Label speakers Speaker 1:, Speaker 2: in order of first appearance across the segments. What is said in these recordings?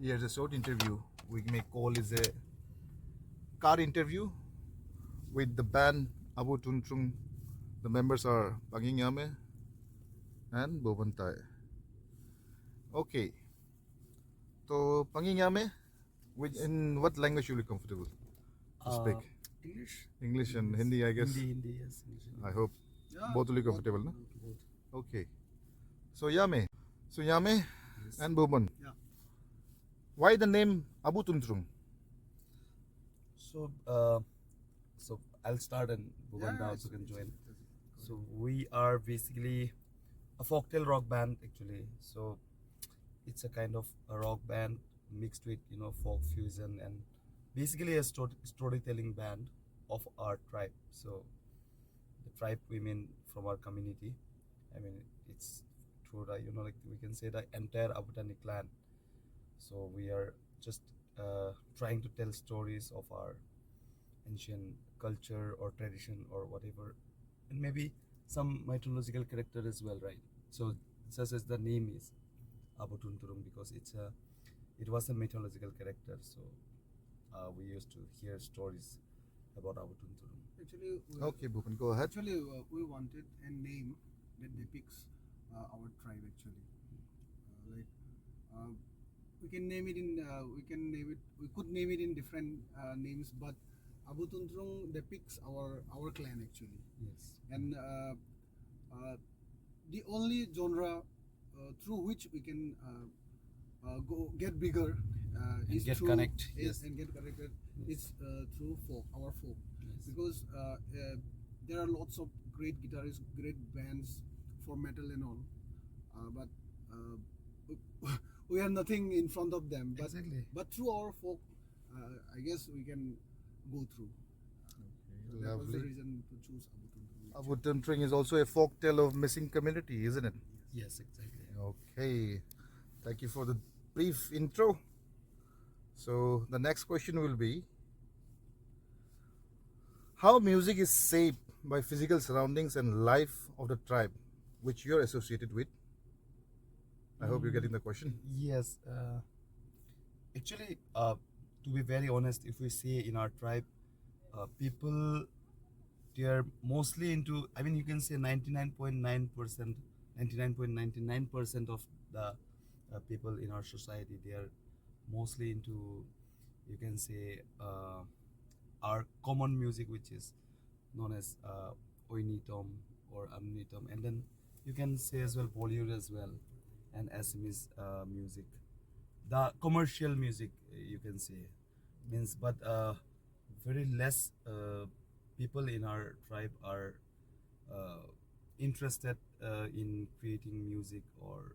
Speaker 1: Here's a short interview we may call is a car interview with the band Abutuntrung. The members are Pangingame and Bobantai. Okay, so Pangingame, in what language you will be comfortable to speak?
Speaker 2: Uh, English?
Speaker 1: English and
Speaker 2: Yes.
Speaker 1: Hindi, I guess.
Speaker 2: Hindi, yes. English and
Speaker 1: I
Speaker 2: Hindi.
Speaker 1: hope both will be comfortable, no?
Speaker 2: Both.
Speaker 1: Okay. So Yame
Speaker 2: Yes.
Speaker 1: and Boban.
Speaker 2: Yeah.
Speaker 1: Why the name Abutuntrung?
Speaker 2: So, so I'll start and Buganda also can join. So we are basically a folktale rock band actually. So it's a kind of a rock band mixed with folk fusion and basically a storytelling band of our tribe. So the tribe women from our community. I mean, it's through the like we can say the entire Abutani clan. So we are just trying to tell stories of our ancient culture or tradition or whatever, and maybe some mythological character as well, right? So such as the name is Abutunturung because it was a mythological character. So we used to hear stories about Abutunturung.
Speaker 3: Actually,
Speaker 1: Okay, Boban, go ahead.
Speaker 3: we wanted a name that depicts our tribe. Actually, like uh, we can name it in we could name it in different names, but Abutuntrung depicts our clan actually,
Speaker 2: Yes.
Speaker 3: and the only genre through which we can go get bigger
Speaker 2: And
Speaker 3: is
Speaker 2: get
Speaker 3: through
Speaker 2: connect,
Speaker 3: is,
Speaker 2: yes.
Speaker 3: and get connected
Speaker 2: Yes.
Speaker 3: is through our folk,
Speaker 2: Yes.
Speaker 3: because there are lots of great guitarists, great bands for metal and all, but we have nothing in front of them. But
Speaker 2: Exactly.
Speaker 3: but through our folk, I guess we can go through. So that was the
Speaker 1: Lovely.
Speaker 3: reason to choose Abutunturung.
Speaker 1: Abutunturung is also a folk tale of missing community, isn't it?
Speaker 2: Yes, exactly.
Speaker 1: Okay. Thank you for the brief intro. So the next question will be how music is shaped by physical surroundings and life of the tribe which you're associated with. I hope you're getting the question.
Speaker 2: Yes. Actually, to be very honest, if we say in our tribe, people they are mostly into. I mean, you can say 99.9%, 99.99% of the people in our society they are mostly into. You can say our common music, which is known as Oinitom or Amnitom, and then you can say as well Bollywood as well, and Assamese music, the commercial music you can say means, but very less people in our tribe are uh, interested in creating music or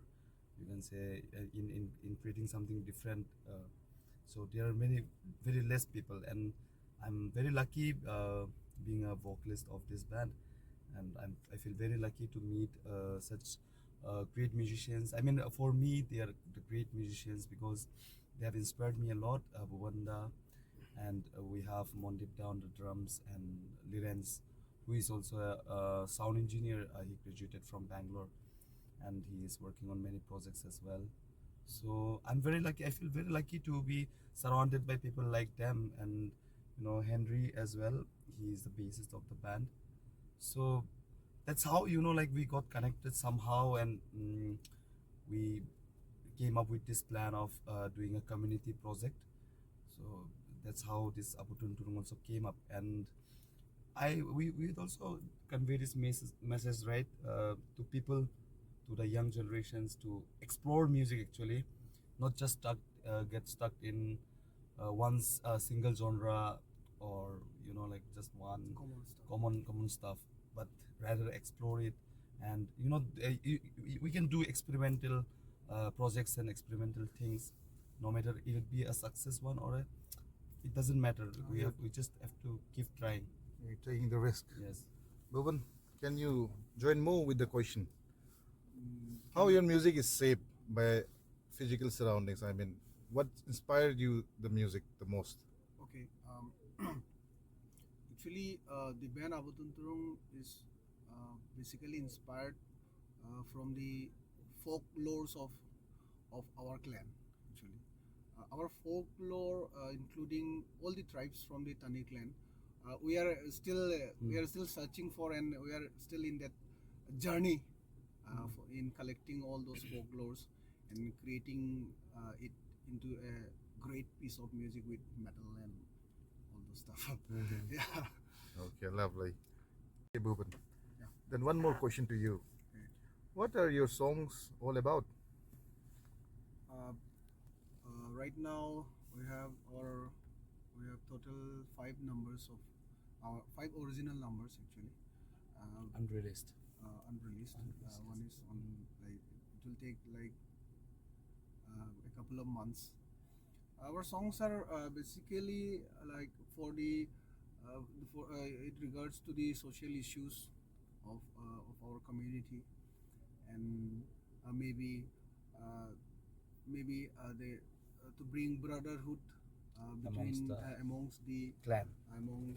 Speaker 2: you can say in creating something different. So there are many very less people, and I'm very lucky being a vocalist of this band, and I feel very lucky to meet such great musicians. I mean, for me, they are the great musicians because they have inspired me a lot. Bhuwanda, and we have Mondip down the drums, and Lirenz, who is also a sound engineer. He graduated from Bangalore, and he is working on many projects as well. So I'm very lucky. I feel very lucky to be surrounded by people like them, and Henry as well. He is the bassist of the band. So that's how like we got connected somehow, and we came up with this plan of doing a community project. So that's how this Abutunturung also came up, and we also convey this message, right, to people, to the young generations, to explore music actually, not just get stuck in single genre, or like just one
Speaker 3: Common stuff.
Speaker 2: common stuff, but rather explore it. And we can do experimental projects and experimental things, no matter if it be a success one or it doesn't matter. We just have to keep trying.
Speaker 1: You're taking the risk.
Speaker 2: Yes.
Speaker 1: Boban, can you join more with the question?
Speaker 3: Mm,
Speaker 1: How your music is shaped by physical surroundings? I mean, what inspired you the music the most?
Speaker 3: Okay. Actually, the band Abutunturung is basically inspired from the folklores of our clan. Actually, our folklore, including all the tribes from the Tani clan, we are still searching for, and we are still in that journey in collecting all those folklores and creating it into a great piece of music with metal and all those stuff. Yeah.
Speaker 1: Okay, lovely. Okay, Bhupan.
Speaker 3: Yeah.
Speaker 1: Then one more question to you.
Speaker 3: Okay.
Speaker 1: What are your songs all about?
Speaker 3: Right now we have total five numbers of our five original numbers actually,
Speaker 2: Unreleased.
Speaker 3: unreleased.
Speaker 2: Unreleased.
Speaker 3: One is on, like, it will take like a couple of months. Our songs are basically like for the for it regards to the social issues of our community, and maybe uh, they to bring brotherhood between
Speaker 2: Amongst
Speaker 3: amongst
Speaker 2: the
Speaker 3: the
Speaker 2: clan.
Speaker 3: amongst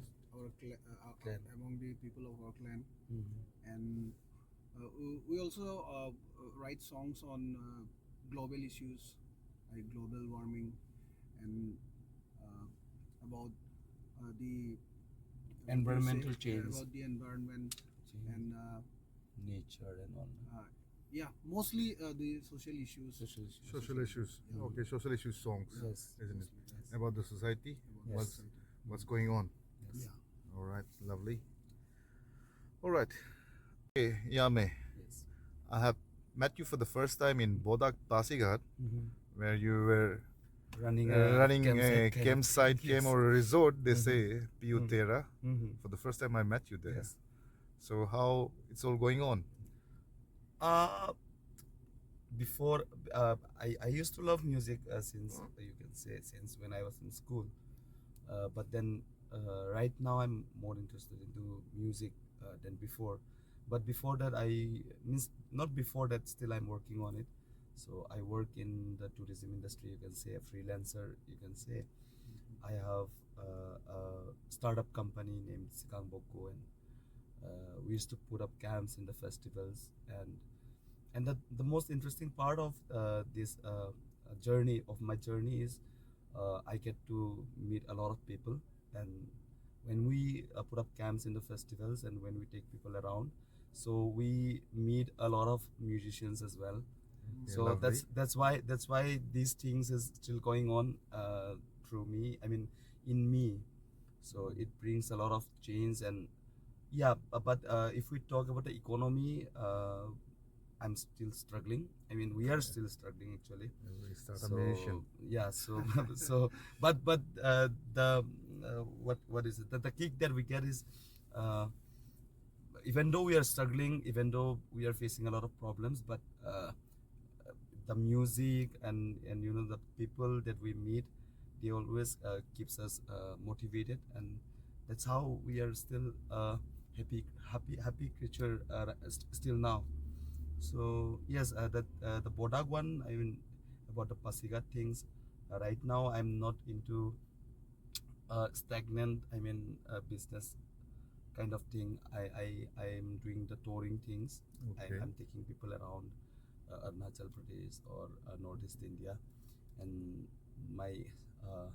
Speaker 2: Clan.
Speaker 3: among the people of our clan.
Speaker 2: Mhm.
Speaker 3: And we also write songs on global issues like global warming, and about the
Speaker 2: Environmental
Speaker 3: say,
Speaker 2: change.
Speaker 3: about the environment,
Speaker 2: Change.
Speaker 3: and
Speaker 2: Nature and all.
Speaker 3: yeah, mostly the social issues.
Speaker 2: Social issues.
Speaker 1: Social issues.
Speaker 3: Yeah.
Speaker 1: Okay, social issues songs,
Speaker 2: Yes.
Speaker 1: isn't it?
Speaker 2: Yes.
Speaker 1: About the society,
Speaker 3: About
Speaker 2: Yes.
Speaker 1: what's
Speaker 3: society.
Speaker 1: what's going on.
Speaker 2: Yes.
Speaker 3: Yeah.
Speaker 1: All right, lovely. All right. Okay, Yame,
Speaker 2: Yes.
Speaker 1: I have met you for the first time in Bodak Pasigat,
Speaker 2: Mhm.
Speaker 1: where you were
Speaker 2: Running
Speaker 1: running a
Speaker 2: campsite kind of
Speaker 1: campsite,
Speaker 2: thing.
Speaker 1: camp
Speaker 2: Yes.
Speaker 1: or a resort, they
Speaker 2: Mhm.
Speaker 1: say, Piutera.
Speaker 2: Mhm.
Speaker 1: For the first time I met you there.
Speaker 2: Yes.
Speaker 1: So how it's all going on?
Speaker 2: Uh, Before, I used to love music since, you can say, since when I was in school. But then right now I'm more interested into music than before. But before that, I means not before that, still I'm working on it. So I work in the tourism industry. You can say a freelancer. You can say I have a startup company named Sikang Boko, and we used to put up camps in the festivals. And the most interesting part of this journey of my journey is I get to meet a lot of people. And when we put up camps in the festivals and when we take people around, so we meet a lot of musicians as well.
Speaker 1: Okay,
Speaker 2: So
Speaker 1: lovely.
Speaker 2: that's why these things is still going on through me. I mean, in me. So it brings a lot of change. And yeah, but if we talk about the economy, I'm still struggling. I mean, we are still struggling actually.
Speaker 1: We start a
Speaker 2: So
Speaker 1: musician.
Speaker 2: yeah, so so but the what is it? The kick that we get is uh, even though we are struggling, even though we are facing a lot of problems, but the music and you know the people that we meet, they always keeps us motivated, and that's how we are still happy creature still now. So yes, that the Bodag one, I mean about the Pasigat things. Right now, I'm not into stagnant. I mean business kind of thing. I am doing the touring things.
Speaker 1: Okay.
Speaker 2: I'm taking people around Arunachal Pradesh or Northeast India, and my uh,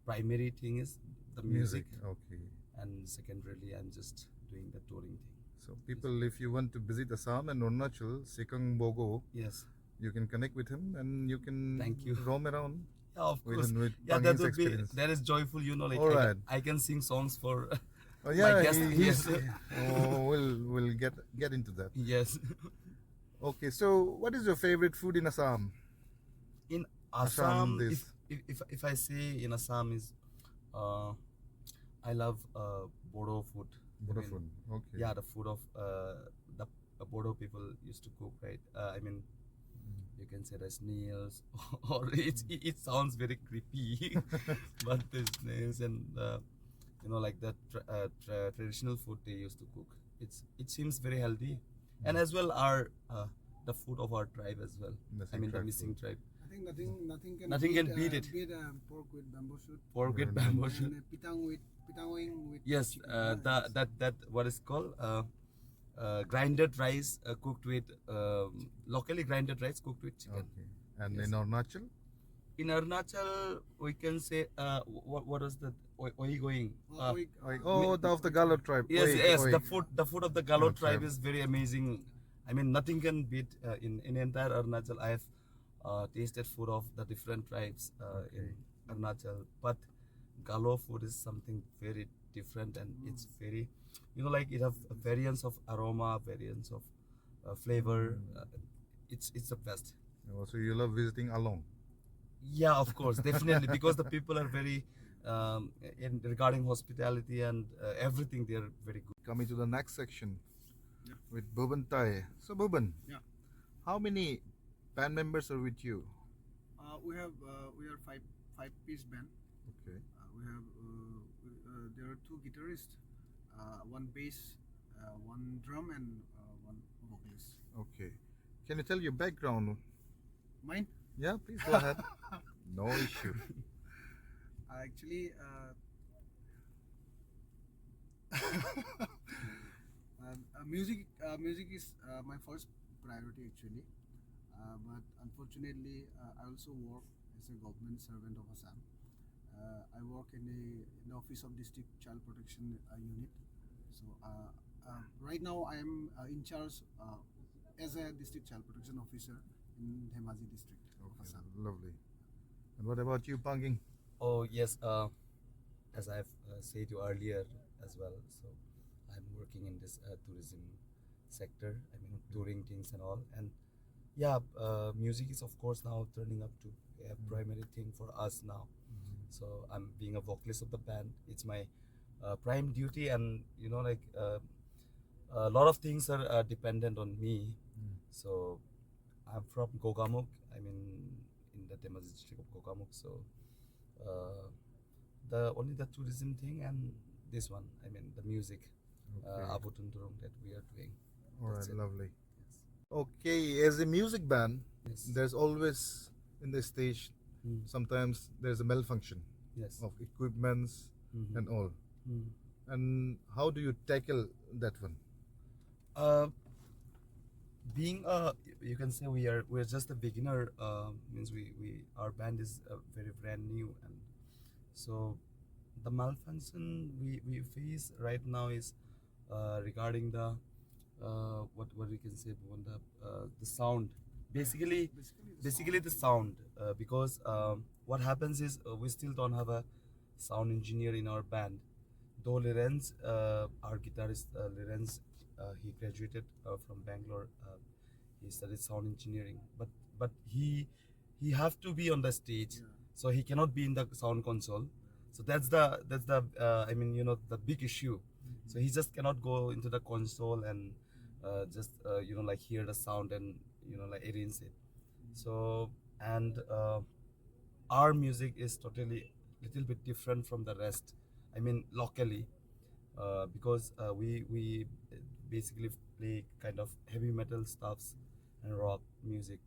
Speaker 2: primary thing is the music,
Speaker 1: Okay.
Speaker 2: and secondarily I'm just doing the touring thing.
Speaker 1: So people, if you want to visit Assam and Arunachal, Sekang Bogo,
Speaker 2: Yes.
Speaker 1: you can connect with him and you can
Speaker 2: Thank you.
Speaker 1: roam around
Speaker 2: Yeah, of
Speaker 1: with
Speaker 2: course.
Speaker 1: with
Speaker 2: Yeah, that
Speaker 1: Panging's
Speaker 2: would be
Speaker 1: experience.
Speaker 2: that is joyful. You know, like
Speaker 1: All right.
Speaker 2: I can sing songs for
Speaker 1: Oh
Speaker 2: my
Speaker 1: yeah,
Speaker 2: guest.
Speaker 1: he's,
Speaker 2: Yes.
Speaker 1: oh, we'll get into that.
Speaker 2: Yes.
Speaker 1: Okay, so what is your favorite food in Assam?
Speaker 2: In
Speaker 1: Assam,
Speaker 2: Assam,
Speaker 1: this.
Speaker 2: if I say in Assam is, uh, I love Bodo food. I
Speaker 1: Bodo
Speaker 2: mean,
Speaker 1: food. Okay.
Speaker 2: yeah, the food of the Bodo people used to cook, right? I mean, you can say the snails, or it sounds very creepy, but the snails and you know, like that traditional food they used to cook. It seems very healthy, and as well our the food of our tribe as well. I mean the missing tribe.
Speaker 3: I think nothing can
Speaker 2: Nothing can beat it.
Speaker 3: beat pork with bamboo shoot,
Speaker 2: Pork with
Speaker 1: Yeah,
Speaker 2: bamboo shoot.
Speaker 3: and pitang with
Speaker 2: Yes,
Speaker 3: chicken.
Speaker 2: that what is called grinded rice cooked with locally grinded rice cooked with chicken.
Speaker 1: Okay. And
Speaker 2: Yes.
Speaker 1: in Arunachal?
Speaker 2: in Arunachal, we can say what is the Oi going?
Speaker 1: Like, oh, of the Galo tribe.
Speaker 2: Yes,
Speaker 1: Oig,
Speaker 2: yes.
Speaker 1: oig.
Speaker 2: The food of the Galo
Speaker 1: Okay.
Speaker 2: tribe is very amazing. I mean, nothing can beat in entire Arunachal. I have tasted food of the different tribes in Arunachal, but Galo food is something very different, and it's very, like it have variants of aroma, variants of flavor. It's the best.
Speaker 1: Oh, so you love visiting along.
Speaker 2: Yeah, of course, definitely, because the people are very in regarding hospitality and everything. They are very good.
Speaker 1: Coming to the next section
Speaker 3: Yeah.
Speaker 1: with Boban Tai. So Boban,
Speaker 3: Yeah.
Speaker 1: how many band members are with you?
Speaker 3: We are five-piece band.
Speaker 1: Okay.
Speaker 3: There are two guitarists, one bass, one drum, and one vocalist.
Speaker 1: Okay. Can you tell your background?
Speaker 3: Mine,
Speaker 1: Yeah, please go ahead. No issue.
Speaker 3: actually, music is my first priority actually. But unfortunately, I also work as a government servant of Assam. I work in the office of district child protection unit. So right now I am in charge as a district child protection officer in Dhemaji district of
Speaker 1: Okay,
Speaker 3: Assam.
Speaker 1: lovely. And what about you, Panging?
Speaker 2: Oh yes, as I've said you earlier as well. So I'm working in this tourism sector. I mean, touring things and all. And yeah, music is of course now turning up to a primary thing for us now. So I'm being a vocalist of the band. It's my prime duty, and a lot of things are dependent on me. So I'm from Gogamuk. I mean, in the Dhemaji district of Gogamuk. So uh, the only the tourism thing and this one. I mean, the music,
Speaker 1: Okay.
Speaker 2: Abutunturung that we are doing.
Speaker 1: All right,
Speaker 2: That's it.
Speaker 1: lovely.
Speaker 2: Yes.
Speaker 1: Okay, as a music band,
Speaker 2: Yes.
Speaker 1: there's always in the stage,
Speaker 2: Mm.
Speaker 1: sometimes there's a malfunction
Speaker 2: Yes.
Speaker 1: of equipments
Speaker 2: Mhm.
Speaker 1: and all.
Speaker 2: Mm.
Speaker 1: And how do you tackle that one?
Speaker 2: Uh, being you can say we're just a beginner. Means we our band is very brand new, and so the malfunction we face right now is regarding the what we can say on the sound. Basically,
Speaker 3: Basically,
Speaker 2: the sound, because what happens is we still don't have a sound engineer in our band. Though Lorenz, our guitarist Lorenz, he graduated from Bangalore. He studied sound engineering, but he have to be on the stage,
Speaker 3: Yeah.
Speaker 2: so he cannot be in the sound console. So that's the I mean, the big issue. So he just cannot go into the console and just like hear the sound and like arrange it. So and our music is totally little bit different from the rest. I mean, locally, because we basically play kind of heavy metal stuffs and rock music.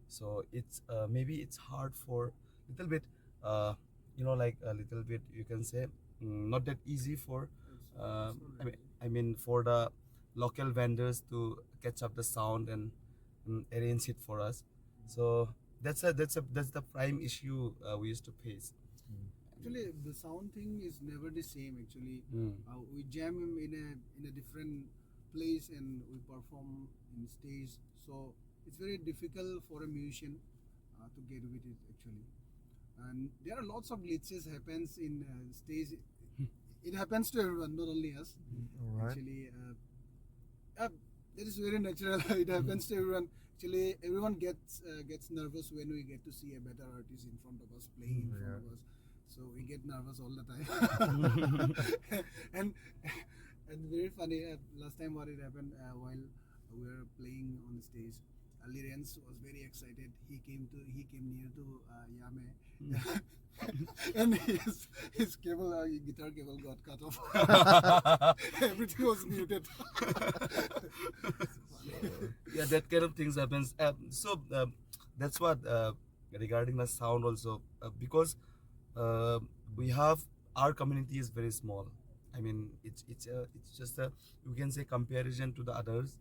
Speaker 2: So it's maybe it's hard for little bit, like a little bit you can say, not that easy for I mean for the local vendors to catch up the sound and arrange it for us. So that's the prime issue we used to face.
Speaker 3: Actually, the sound thing is never the same. Actually,
Speaker 2: Mm.
Speaker 3: we jam him in a different place and we perform in stage. So it's very difficult for a musician to get with it actually. And there are lots of glitches happens in stage. It happens to everyone, not only us.
Speaker 1: All right.
Speaker 3: Actually, that is very natural. It happens to everyone. Actually, everyone gets nervous when we get to see a better artist in front of us playing in front of us. So we get nervous all the time. and very funny. Last time what it happened while we were playing on the stage, Lirenz was very excited. He came near to Yame. And his cable, guitar cable got cut off. Everything was muted.
Speaker 2: Yeah, that kind of things happens. So that's what regarding the sound also, because uh, we have our community is very small. I mean, it's just a, you can say, comparison to the others,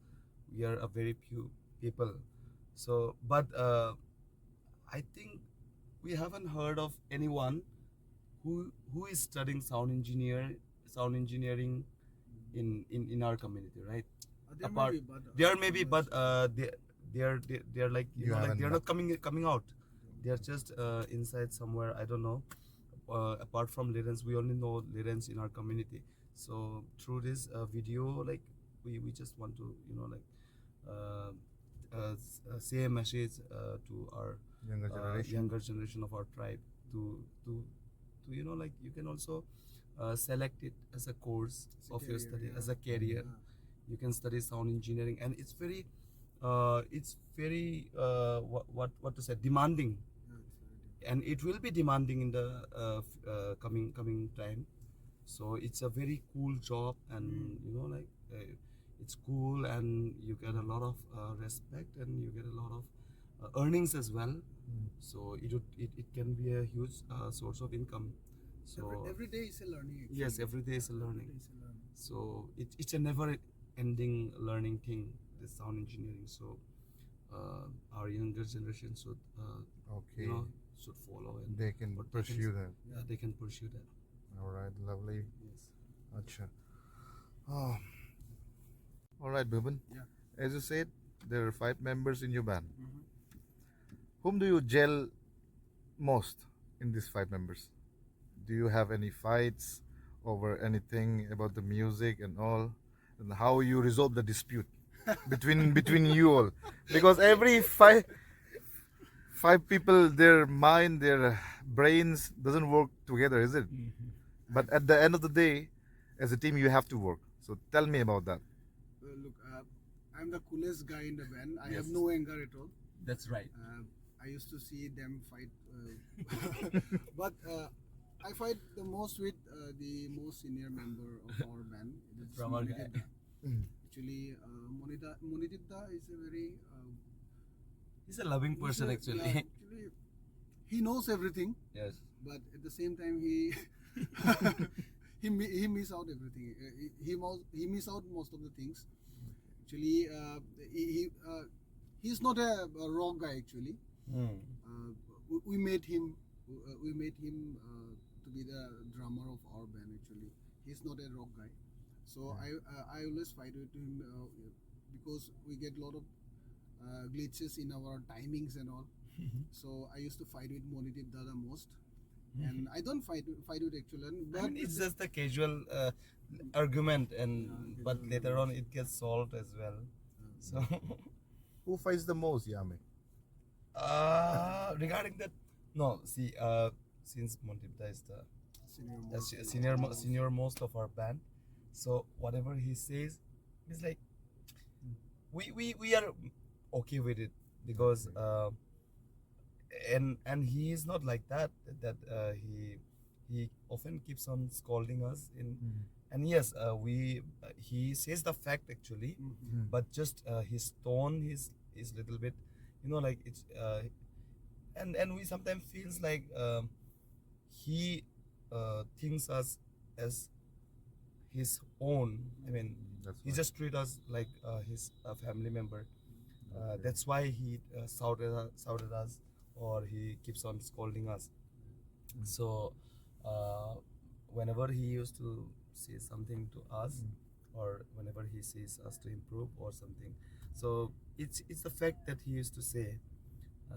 Speaker 2: we are a very few people. So but I think we haven't heard of anyone who is studying sound engineering in our community, right?
Speaker 3: There
Speaker 2: Apart,
Speaker 3: may be, but
Speaker 2: there may be, but they're like,
Speaker 1: You
Speaker 2: like
Speaker 1: haven't
Speaker 2: they're
Speaker 1: done.
Speaker 2: not coming out. They're just inside somewhere. I don't know. Apart from Lirens, we only know Lirens in our community. So through this video, like we just want to like uh, say a message to our
Speaker 1: Younger generation.
Speaker 2: younger generation of our tribe to like you can also select it as a course
Speaker 3: It's a
Speaker 2: of your
Speaker 3: career,
Speaker 2: study
Speaker 3: yeah.
Speaker 2: as a career.
Speaker 3: Yeah.
Speaker 2: You can study sound engineering, and it's very what to say, demanding,
Speaker 3: Yeah, it's very different.
Speaker 2: and it will be demanding in the coming time. So it's a very cool job, and like it's cool, and you get a lot of respect, and you get a lot of earnings as well. So it can be a huge source of income. So
Speaker 3: Every day is a learning. Actually.
Speaker 2: yes, every day is a
Speaker 3: Every
Speaker 2: learning.
Speaker 3: day is a learning.
Speaker 2: So it's a never ending learning thing, this sound engineering. So our younger generation should
Speaker 1: Okay.
Speaker 2: should follow, and
Speaker 1: They can
Speaker 2: but
Speaker 1: pursue that.
Speaker 2: yeah, they can pursue that.
Speaker 1: All right, lovely.
Speaker 2: Yes.
Speaker 1: Acha. Oh. All right, Bhuban.
Speaker 3: Yeah.
Speaker 1: As you said, there are 5 members in your band.
Speaker 3: Mhm.
Speaker 1: Whom do you gel most in these 5 members? Do you have any fights over anything about the music and all? And how you resolve the dispute between you all? Because every five people, their mind, their brains doesn't work together, is it? But at the end of the day, as a team, you have to work. So tell me about that.
Speaker 3: Look, I'm the coolest guy in the band. I have
Speaker 2: Yes.
Speaker 3: no anger at all.
Speaker 2: That's right.
Speaker 3: I used to see them fight, but I fight the most with the most senior member of our band. It's
Speaker 2: drummer guy.
Speaker 3: Monitida. Actually, Monitida is a very
Speaker 2: He's a loving person, actually.
Speaker 3: yeah, actually, he knows everything,
Speaker 2: Yes.
Speaker 3: but at the same time he he miss out everything. He miss out most of the things. Actually, he's not a rock guy. Actually, we made him to be the drummer of our band. Actually, he's not a rock guy. So I always fight with him because we get a lot of glitches in our timings and all. So I used to fight with Monitip Dada most, and I don't fight with actually. But
Speaker 2: I mean, it's just a casual argument, and
Speaker 3: Yeah,
Speaker 2: but
Speaker 3: casual
Speaker 2: later on it gets solved as well. So,
Speaker 1: Who fights the most, Yame?
Speaker 2: regarding that, no, see, since Montipta is the senior most of our band, so whatever he says, it's like we are okay with it, because and he is not like that he often keeps on scolding us in. And yes, he says the fact, actually, but just his tone is little bit, like it's and we sometimes feels like he thinks us as his own. I mean,
Speaker 1: That's
Speaker 2: he
Speaker 1: right.
Speaker 2: just treat us like his family member. That's why he shouted us, or he keeps on scolding us. So whenever he used to say something to us, or whenever he sees us to improve or something, so it's the fact that he used to say.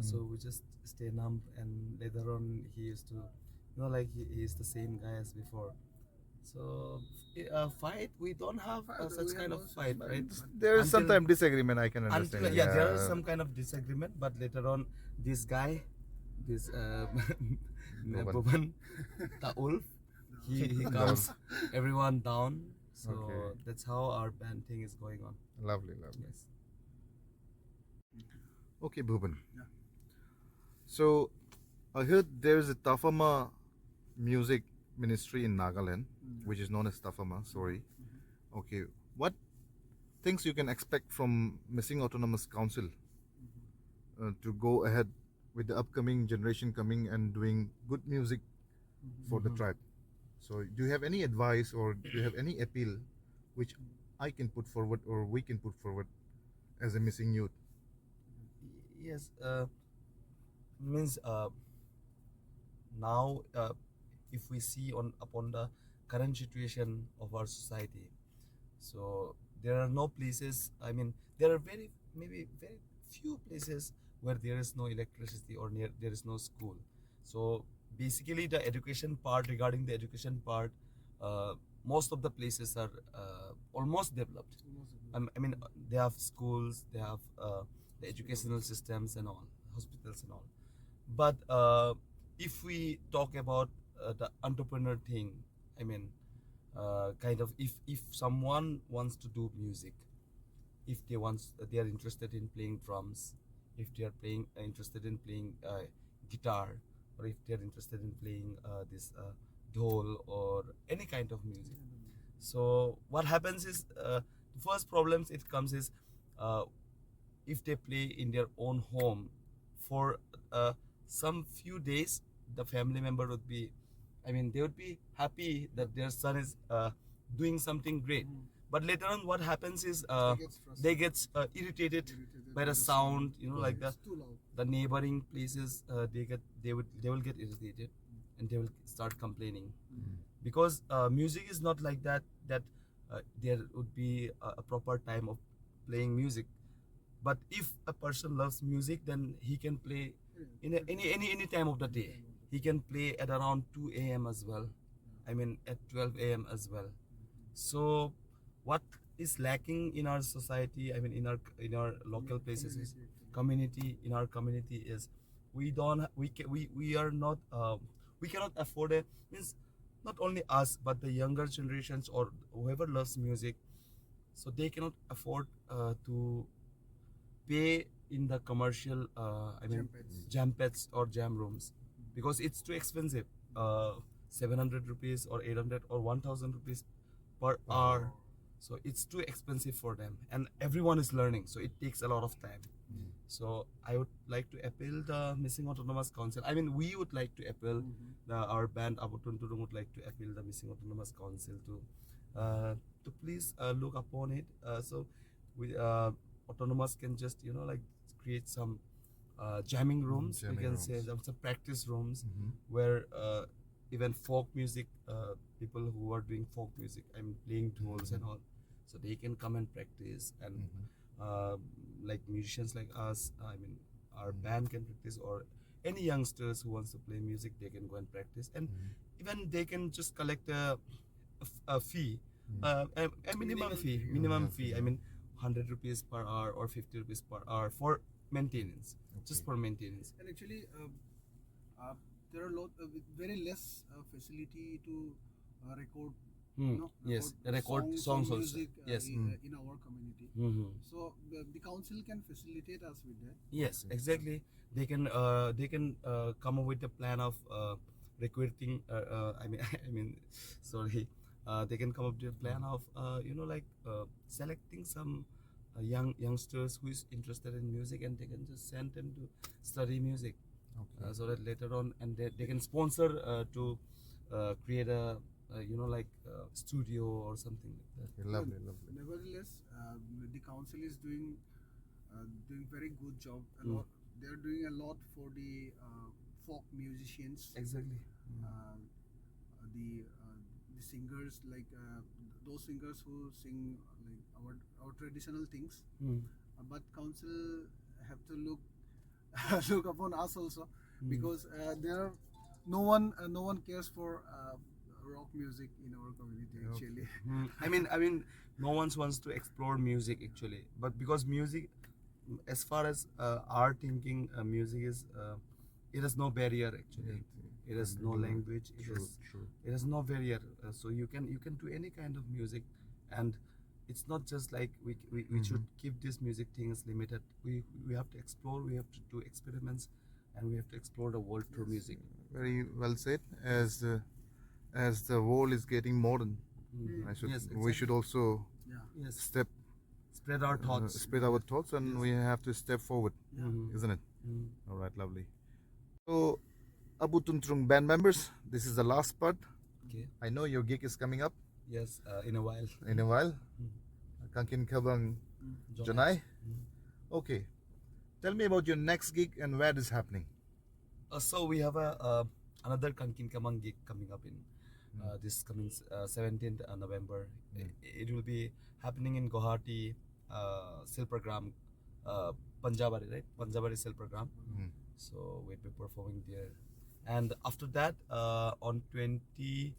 Speaker 2: So we just stay numb, and later on he used to, like he is the same guy as before. So fight, we don't have such
Speaker 3: we have
Speaker 2: kind of
Speaker 3: no such
Speaker 2: fight, right?
Speaker 1: There is
Speaker 2: Until-
Speaker 1: sometimes disagreement, I can understand.
Speaker 2: Until, yeah, there is some kind of disagreement, but later on, this guy, this Boban Taul, he calms everyone down. So
Speaker 1: Okay.
Speaker 2: that's how our band thing is going on.
Speaker 1: Lovely, lovely.
Speaker 2: Yes.
Speaker 1: Okay, Bhuban.
Speaker 3: Yeah.
Speaker 1: So I heard there is a Tafama music ministry in Nagaland, which is known as Tafama. Sorry. Okay, what things you can expect from Missing Autonomous Council to go ahead with the upcoming generation coming and doing good music for the tribe? So do you have any advice, or do you have any appeal which I can put forward, or we can put forward as a missing youth?
Speaker 2: Yes. Means now if we see on upon the current situation of our society, so there are no places, I mean there are maybe very few places where there is no electricity or near there is no school. So basically the education part, regarding the education part, most of the places are almost developed. I mean they have schools, they have the educational systems and all, hospitals and all. But if we talk about the entrepreneur thing, I mean, kind of if someone wants to do music, if they are interested in playing drums, if they are playing interested in playing guitar, or if they are interested in playing this dhol or any kind of music. So what happens is the first problems it comes is uh, if they play in their own home for some few days, the family member would be, I mean they would be happy that their son is doing something great. But later on what happens is they get irritated by the sound, you know, like
Speaker 3: It's too loud.
Speaker 2: the neighboring places, they will get irritated and they will start complaining, because music is not like that there would be a proper time of playing music. But if a person loves music, then he can play in any time of the day. He can play at around 2 a.m. as well, I mean at 12 a.m. as well. So what is lacking in our society, I mean in our local places, is community. In our community is we don't we are not we cannot afford it, means not only us but the younger generations or whoever loves music, so they cannot afford to pay in the commercial I mean jam pads or jam rooms, because it's too expensive. 700 rupees or 800 or 1000 rupees per hour. So it's too expensive for them, and everyone is learning, so it takes a lot of time. So I would like to appeal the Missing Autonomous Council. I mean, we would like to appeal, our band Abutunturung would like to appeal the Missing Autonomous Council to please look upon it. So we autonomous can just, you know, like create some jamming rooms.
Speaker 1: Jamming
Speaker 2: we can
Speaker 1: rooms.
Speaker 2: say some practice rooms where even folk music people who are doing folk music, I'm playing tools and all, so they can come and practice. And like musicians like us, I mean our band can practice, or any youngsters who wants to play music, they can go and practice. And even they can just collect a fee, a minimum fee,
Speaker 1: Minimum fee,
Speaker 2: I mean 100 rupees per hour or 50 rupees per hour for maintenance, just for maintenance.
Speaker 3: And actually, there are with very less facility to record.
Speaker 2: Yes, record songs
Speaker 3: or
Speaker 2: also.
Speaker 3: music
Speaker 2: Yes.
Speaker 3: in our community. So the council can facilitate us with that.
Speaker 2: Yes, exactly. They can come up with a plan of recruiting. I mean, I mean, sorry. They can come up with a plan of you know, like selecting some youngsters who is interested in music, and they can just send them to study music, so that later on, and they can sponsor to create a you know, like studio or something like that.
Speaker 1: Okay, lovely, lovely.
Speaker 3: Nevertheless, the council is doing very good job. A lot. They are doing a lot for the folk musicians.
Speaker 2: Exactly.
Speaker 3: Uh, the singers, like those singers who sing like our traditional things. But council have to look look upon us also, because there are no one cares for rock music in our community actually.
Speaker 2: I mean, no one wants to explore music actually, but because music, as far as our thinking, music is, it has no barrier actually. It has no language. It has no barrier. So you can do any kind of music, and it's not just like we should keep this music things limited. We have to explore. We have to do experiments, and we have to explore the world through music.
Speaker 1: Very well said. As the world is getting modern,
Speaker 2: Yes,
Speaker 1: we should also
Speaker 2: Yes,
Speaker 1: step
Speaker 2: spread our thoughts.
Speaker 1: spread our thoughts, and we have to step forward, isn't it? All right, lovely. So, Abutuntrung band members, this is the last part.
Speaker 2: Okay.
Speaker 1: I know your gig is coming up
Speaker 2: Yes, in a while.
Speaker 1: in a while. Kankin Kabang Janai. Okay, tell me about your next gig and where it is happening.
Speaker 2: So we have a another Kankin Kamang gig coming up in this coming 17th November. It will be happening in Guwahati Silprogram, Panjabari, right? Panjabari Silprogram. So we'll be performing there. And after that, on 23rd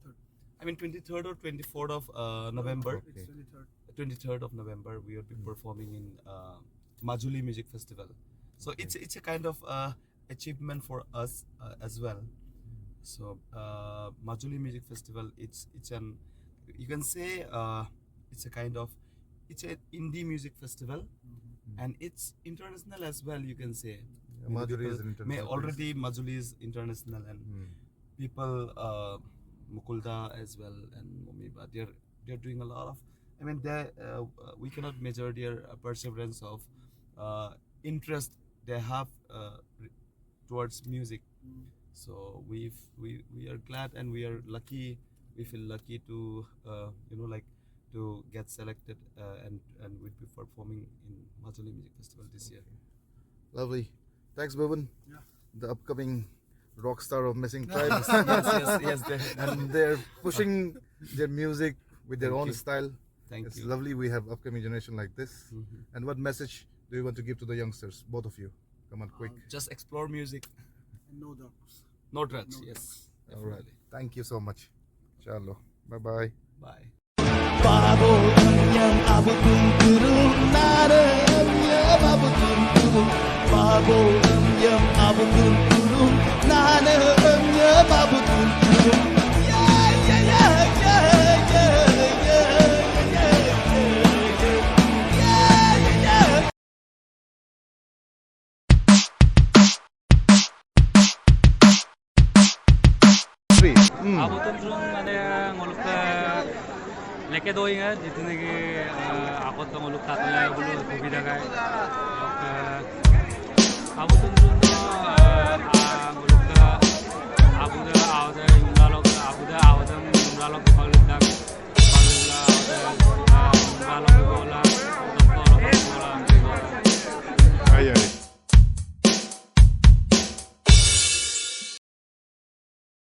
Speaker 2: or 24th of November,
Speaker 3: It's 23rd.
Speaker 2: 23rd of November, we will be performing in Majuli Music Festival. So it's a kind of achievement for us as well. So Majuli Music Festival, it's an, you can say it's a kind of, it's an indie music festival, and it's international as well, you can say.
Speaker 1: Majuli is an international
Speaker 2: already Majuli is international, and people Mukulda as well and Momiba, they're doing a lot of, I mean, we cannot measure their perseverance of interest they have towards music. So we are glad and we are lucky. We feel lucky to to get selected and we'll be performing in Majuli Music Festival this year.
Speaker 1: Lovely. Thanks, Bhuvan.
Speaker 3: Yeah.
Speaker 1: The upcoming rock star of Missing Tribes.
Speaker 2: yes.
Speaker 1: And they're pushing their music with their
Speaker 2: Thank
Speaker 1: own
Speaker 2: you.
Speaker 1: style.
Speaker 2: Thank
Speaker 1: It's
Speaker 2: you.
Speaker 1: lovely we have upcoming generation like this. And what message do you want to give to the youngsters, both of you? Come on, quick.
Speaker 2: Just explore music,
Speaker 3: And no drugs.
Speaker 2: no drugs.
Speaker 3: No
Speaker 2: Yes.
Speaker 1: All right.
Speaker 2: Definitely.
Speaker 1: Thank you so much. Chalo. Bye-bye.
Speaker 2: Bye.
Speaker 4: Abutunturung, Abutunturung, naramnya Abutunturung. Abutunturung, naramnya Abutunturung.
Speaker 5: Abutuntrung ada yang ngolok ke leke doi nga itu negi akot ka ngolok tato ya bulu kubida kay Abutuntrung